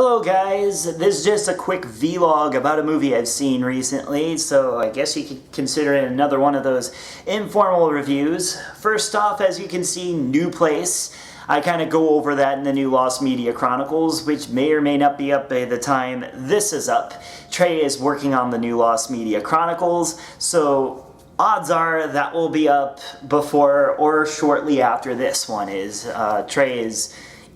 Hello guys, this is just a quick vlog about a movie I've seen recently, so I guess you could consider it another one of those informal reviews. First off, as you can see, New Place. I kind of go over that in the new Lost Media Chronicles, which may or may not be up by the time this is up. Trey is working on the new Lost Media Chronicles, so odds are that will be up before or shortly after this one is. Trey is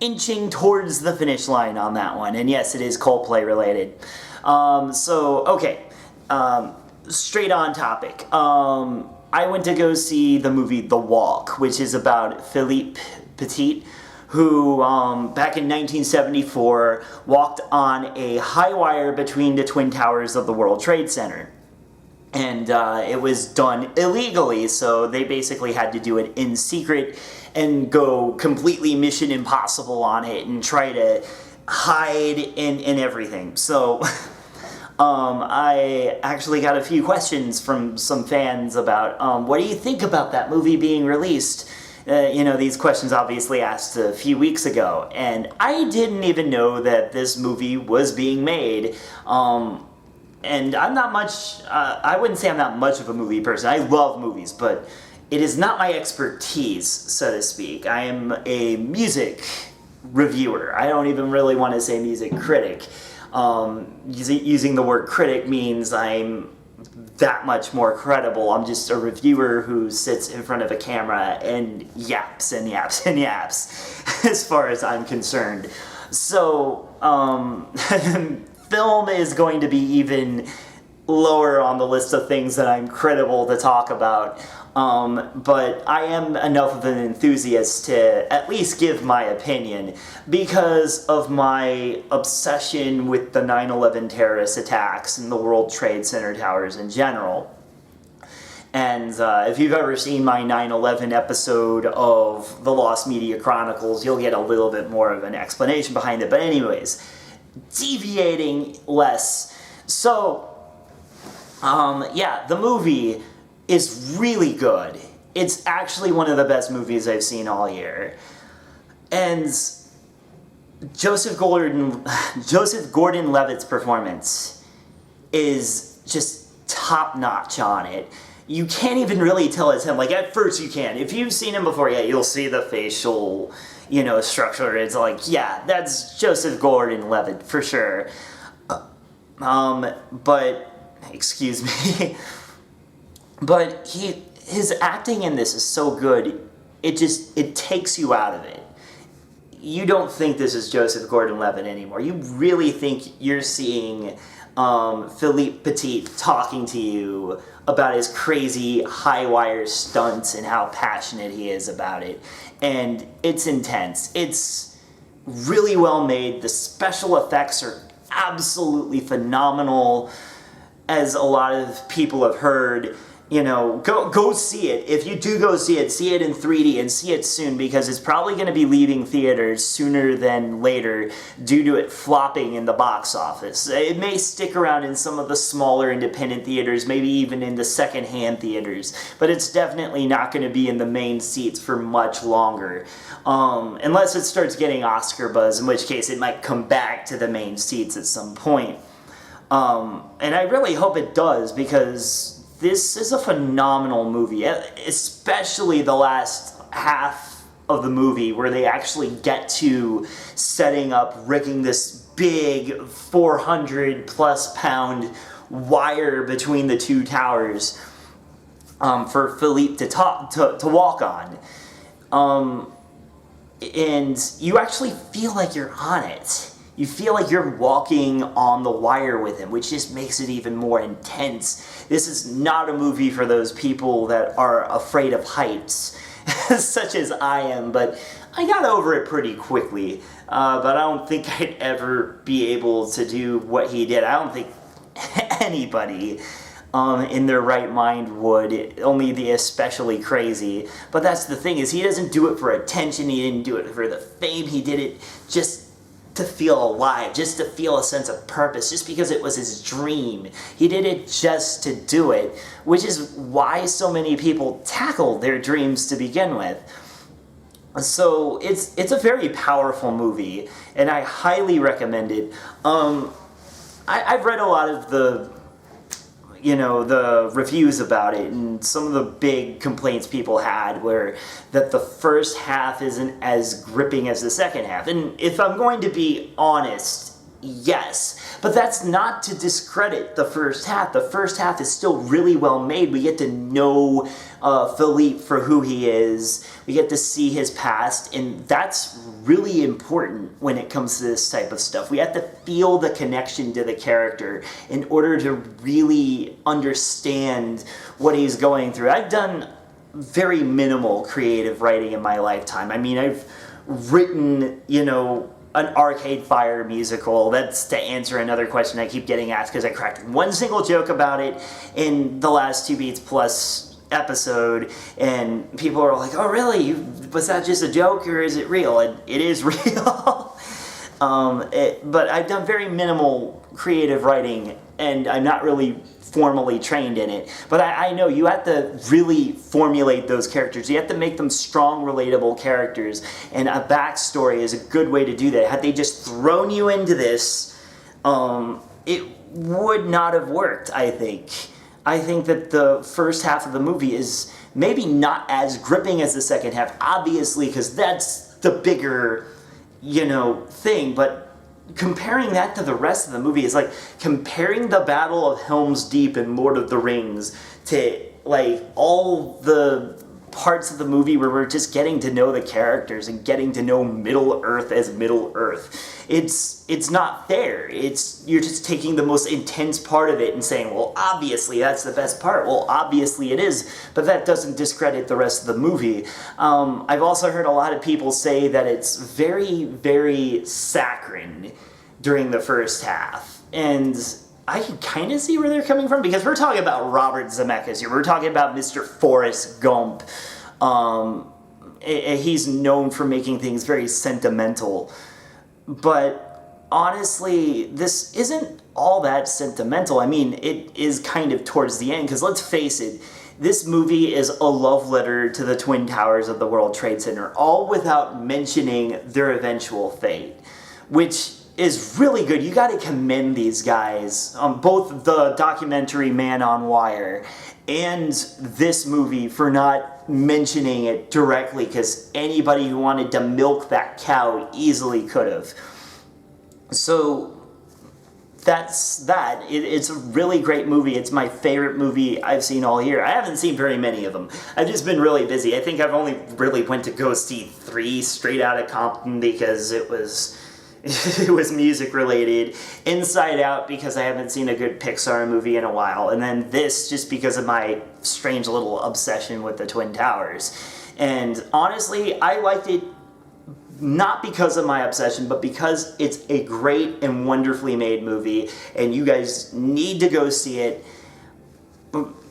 inching towards the finish line on that one, and yes, it is Coldplay related. Straight on topic. I went to go see the movie The Walk, which is about Philippe Petit, who back in 1974 walked on a high wire between the Twin Towers of the World Trade Center. And it was done illegally, so they basically had to do it in secret and go completely Mission Impossible on it and try to hide in everything. So I actually got a few questions from some fans about what do you think about that movie being released? These questions obviously asked a few weeks ago, and I didn't even know that this movie was being made. And I'm not much, I wouldn't say I'm not much of a movie person. I love movies, but it is not my expertise, so to speak. I am a music reviewer. I don't even really want to say music critic. Using the word critic means I'm that much more credible. I'm just a reviewer who sits in front of a camera and yaps and yaps and yaps, as far as I'm concerned. So, film is going to be even lower on the list of things that I'm credible to talk about, but I am enough of an enthusiast to at least give my opinion because of my obsession with the 9/11 terrorist attacks and the World Trade Center towers in general. And if you've ever seen my 9/11 episode of the Lost Media Chronicles, you'll get a little bit more of an explanation behind it. But anyways, deviating less. So, the movie is really good. It's actually one of the best movies I've seen all year. And Joseph Gordon-Levitt's performance is just top-notch on it. You can't even really tell it's him. Like, at first you can. If you've seen him before, yeah, you'll see the facial structure. It's like, yeah, that's Joseph Gordon-Levitt for sure. But excuse me, but his acting in this is so good. It takes you out of it. You don't think this is Joseph Gordon-Levitt anymore. You really think you're seeing Philippe Petit talking to you about his crazy high wire stunts and how passionate he is about it. And it's intense. It's really well made. The special effects are absolutely phenomenal, as a lot of people have heard. Go see it. If you do go see it in 3D and see it soon, because it's probably going to be leaving theaters sooner than later due to it flopping in the box office. It may stick around in some of the smaller independent theaters, maybe even in the second-hand theaters, but it's definitely not going to be in the main seats for much longer, unless it starts getting Oscar buzz, in which case it might come back to the main seats at some point. And I really hope it does, because this is a phenomenal movie, especially the last half of the movie where they actually get to setting up rigging this big 400+ pound wire between the two towers for Philippe to walk on. And you actually feel like you're on it. You feel like you're walking on the wire with him, which just makes it even more intense. This is not a movie for those people that are afraid of heights, such as I am, but I got over it pretty quickly. But I don't think I'd ever be able to do what he did. I don't think anybody in their right mind would, only the especially crazy. But that's the thing, is he doesn't do it for attention, he didn't do it for the fame, he did it just to feel alive, just to feel a sense of purpose, just because it was his dream. He did it just to do it, which is why so many people tackled their dreams to begin with. So it's a very powerful movie, and I highly recommend it. I've read a lot of the reviews about it, and some of the big complaints people had were that the first half isn't as gripping as the second half. And if I'm going to be honest, yes. But that's not to discredit the first half. The first half is still really well made. We get to know Philippe for who he is. We get to see his past, and that's really important when it comes to this type of stuff. We have to feel the connection to the character in order to really understand what he's going through. I've done very minimal creative writing in my lifetime. I mean, I've written, an Arcade Fire musical. That's to answer another question I keep getting asked, because I cracked one single joke about it in the last 2 Beats Plus episode, and people are like, oh really, was that just a joke or is it real? And it is real. But I've done very minimal creative writing, and I'm not really formally trained in it. But I know you have to really formulate those characters. You have to make them strong, relatable characters, and a backstory is a good way to do that. Had they just thrown you into this, it would not have worked, I think. I think that the first half of the movie is maybe not as gripping as the second half, obviously, because that's the bigger, thing, but comparing that to the rest of the movie is like comparing the Battle of Helm's Deep in Lord of the Rings to like all the parts of the movie where we're just getting to know the characters and getting to know Middle Earth as Middle Earth. It's not fair. You're just taking the most intense part of it and saying, well, obviously that's the best part. Well, obviously it is, but that doesn't discredit the rest of the movie. I've also heard a lot of people say that it's very, very saccharine during the first half, and I can kind of see where they're coming from, because we're talking about Robert Zemeckis here. We're talking about Mr. Forrest Gump. He's known for making things very sentimental. But honestly, this isn't all that sentimental. I mean, it is kind of towards the end, because let's face it, this movie is a love letter to the Twin Towers of the World Trade Center, all without mentioning their eventual fate, which is really good. You got to commend these guys, both the documentary Man on Wire and this movie, for not mentioning it directly, because anybody who wanted to milk that cow easily could have. So that's that. It's a really great movie. It's my favorite movie I've seen all year. I haven't seen very many of them. I've just been really busy. I think I've only really went to go see 3 Straight Outta Compton because it was music related, Inside Out because I haven't seen a good Pixar movie in a while, and then this just because of my strange little obsession with the Twin Towers. And honestly, I liked it not because of my obsession, but because it's a great and wonderfully made movie, and you guys need to go see it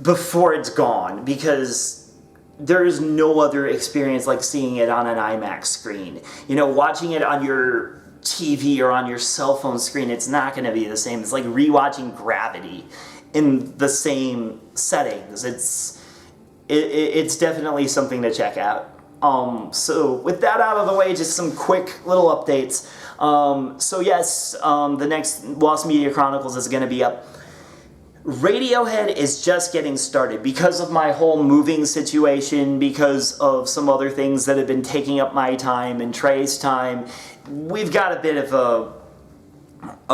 before it's gone, because there is no other experience like seeing it on an IMAX screen. Watching it on your TV or on your cell phone screen, it's not going to be the same. It's like rewatching Gravity in the same settings. It's definitely something to check out. So with that out of the way, just some quick little updates. So yes, the next Lost Media Chronicles is going to be up. Radiohead is just getting started because of my whole moving situation, because of some other things that have been taking up my time and Trey's time. We've got a bit of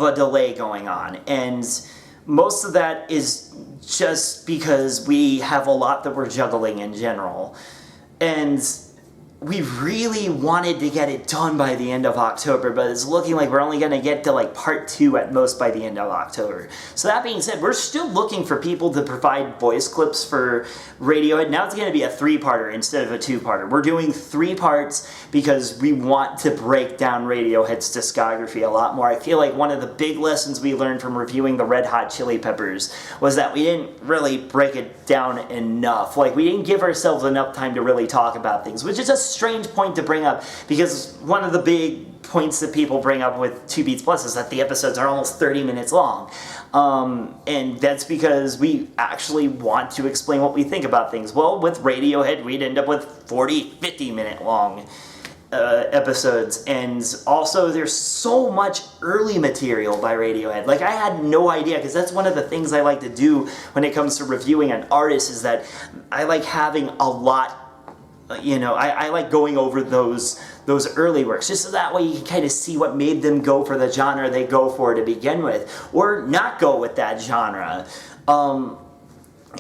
a delay going on, and most of that is just because we have a lot that we're juggling in general. And we really wanted to get it done by the end of October, but it's looking like we're only going to get to like part 2 at most by the end of October. So that being said, we're still looking for people to provide voice clips for Radiohead. Now it's going to be a 3-parter instead of a 2-parter. We're doing 3 parts because we want to break down Radiohead's discography a lot more. I feel like one of the big lessons we learned from reviewing the Red Hot Chili Peppers was that we didn't really break it down enough. Like, we didn't give ourselves enough time to really talk about things, which is a strange point to bring up, because one of the big points that people bring up with Two Beats Plus is that the episodes are almost 30 minutes long. And that's because we actually want to explain what we think about things. Well, with Radiohead, we'd end up with 40, 50-minute long episodes. And also, there's so much early material by Radiohead. Like, I had no idea, because that's one of the things I like to do when it comes to reviewing an artist, is that I like having a lot. I like going over those early works, just so that way you can kind of see what made them go for the genre they go for to begin with, or not go with that genre.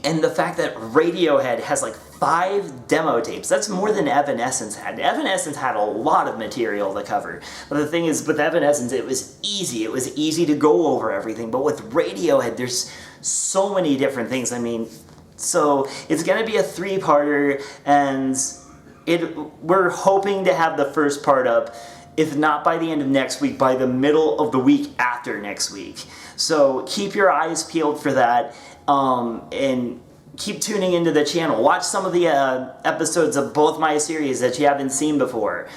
And the fact that Radiohead has like 5 demo tapes, that's more than Evanescence had. Evanescence had a lot of material to cover. But the thing is, with Evanescence, it was easy. It was easy to go over everything. But with Radiohead, there's so many different things. I mean, so it's going to be a 3-parter, and we're hoping to have the first part up, if not by the end of next week, by the middle of the week after next week. So keep your eyes peeled for that, and keep tuning into the channel. Watch some of the episodes of both my series that you haven't seen before.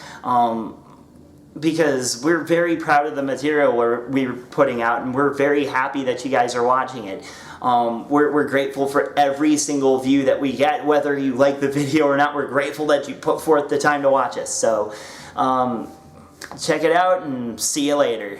Because we're very proud of the material we're putting out, and we're very happy that you guys are watching it. We're grateful for every single view that we get, whether you like the video or not. We're grateful that you put forth the time to watch us. So check it out, and see you later.